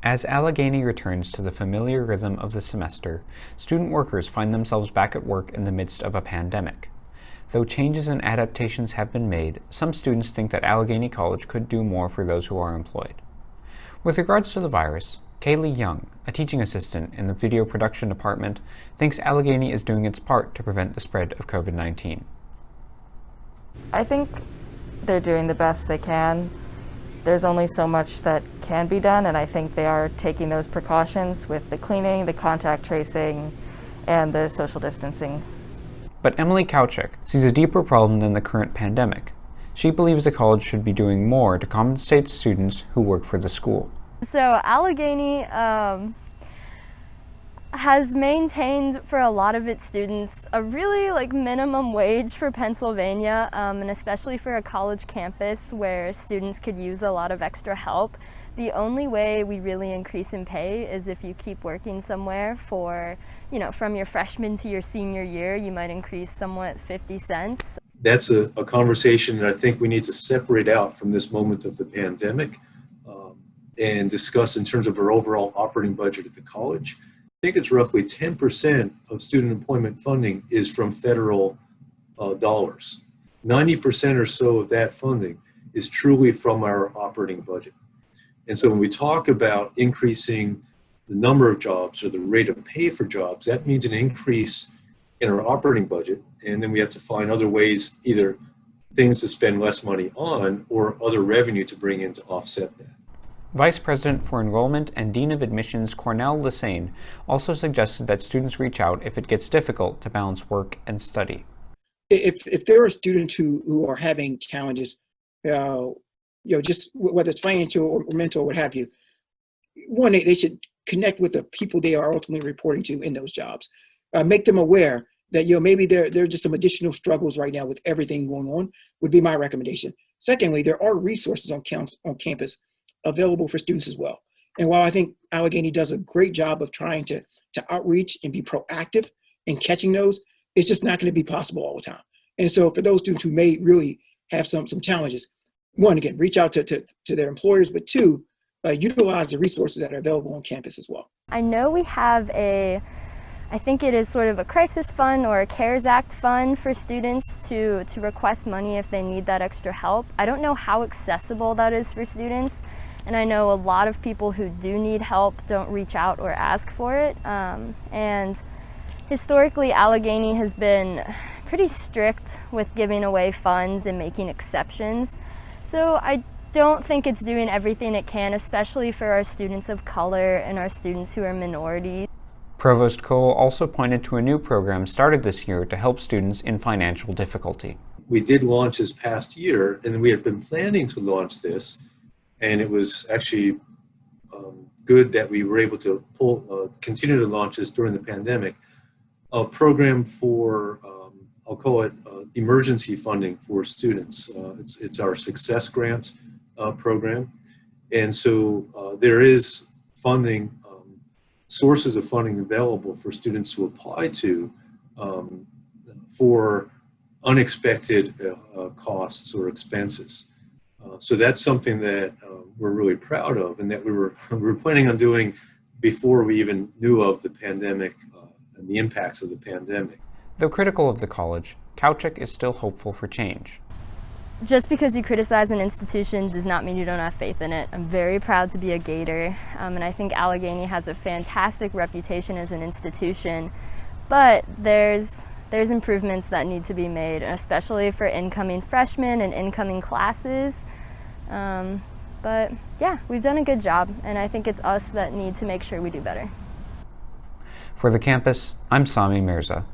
As Allegheny returns to the familiar rhythm of the semester, student workers find themselves back at work in the midst of a pandemic. Though changes and adaptations have been made, some students think that Allegheny College could do more for those who are employed. With regards to the virus, Kaylee Young, a teaching assistant in the video production department, thinks Allegheny is doing its part to prevent the spread of COVID-19. I think they're doing the best they can. There's only so much that can be done, and I think they are taking those precautions with the cleaning, the contact tracing, and the social distancing. But Emily Kauchik sees a deeper problem than the current pandemic. She believes the college should be doing more to compensate students who work for the school. So Allegheny has maintained for a lot of its students a really minimum wage for Pennsylvania, and especially for a college campus where students could use a lot of extra help. The only way we really increase in pay is if you keep working somewhere for, from your freshman to your senior year, you might increase somewhat 50 cents. That's a conversation that I think we need to separate out from this moment of the pandemic and discuss in terms of our overall operating budget at the college. I think it's roughly 10% of student employment funding is from federal dollars. 90% or so of that funding is truly from our operating budget. And so when we talk about increasing the number of jobs or the rate of pay for jobs, that means an increase in our operating budget. And then we have to find other ways, either things to spend less money on or other revenue to bring in to offset that. Vice President for Enrollment and Dean of Admissions Cornell LeSane also suggested that students reach out if it gets difficult to balance work and study. If there are students who are having challenges, just whether it's financial or mental or what have you, one, they should connect with the people they are ultimately reporting to in those jobs. Make them aware that maybe there are just some additional struggles right now with everything going on, would be my recommendation. Secondly, there are resources on campus available for students as well. And while I think Allegheny does a great job of trying to outreach and be proactive in catching those, it's just not going to be possible all the time. And so for those students who may really have some challenges, one, again, reach out to their employers, but two, utilize the resources that are available on campus as well. I know we have I think it is sort of a crisis fund or a CARES Act fund for students to request money if they need that extra help. I don't know how accessible that is for students, and I know a lot of people who do need help don't reach out or ask for it. And historically, Allegheny has been pretty strict with giving away funds and making exceptions. So I don't think it's doing everything it can, especially for our students of color and our students who are minorities. Provost Cole also pointed to a new program started this year to help students in financial difficulty. We did launch this past year, and we had been planning to launch this, and it was actually good that we were able to continue to launch this during the pandemic. A program for, I'll call it emergency funding for students. It's our Success Grant program, and so there is funding. Sources of funding available for students to apply to for unexpected costs or expenses. So that's something that we're really proud of, and that we were planning on doing before we even knew of the pandemic and the impacts of the pandemic. Though critical of the college, Kauchik is still hopeful for change. Just because you criticize an institution does not mean you don't have faith in it. I'm very proud to be a Gator, and I think Allegheny has a fantastic reputation as an institution, but there's improvements that need to be made, especially for incoming freshmen and incoming classes. But yeah, we've done a good job, and I think it's us that need to make sure we do better. For the campus, I'm Sami Mirza.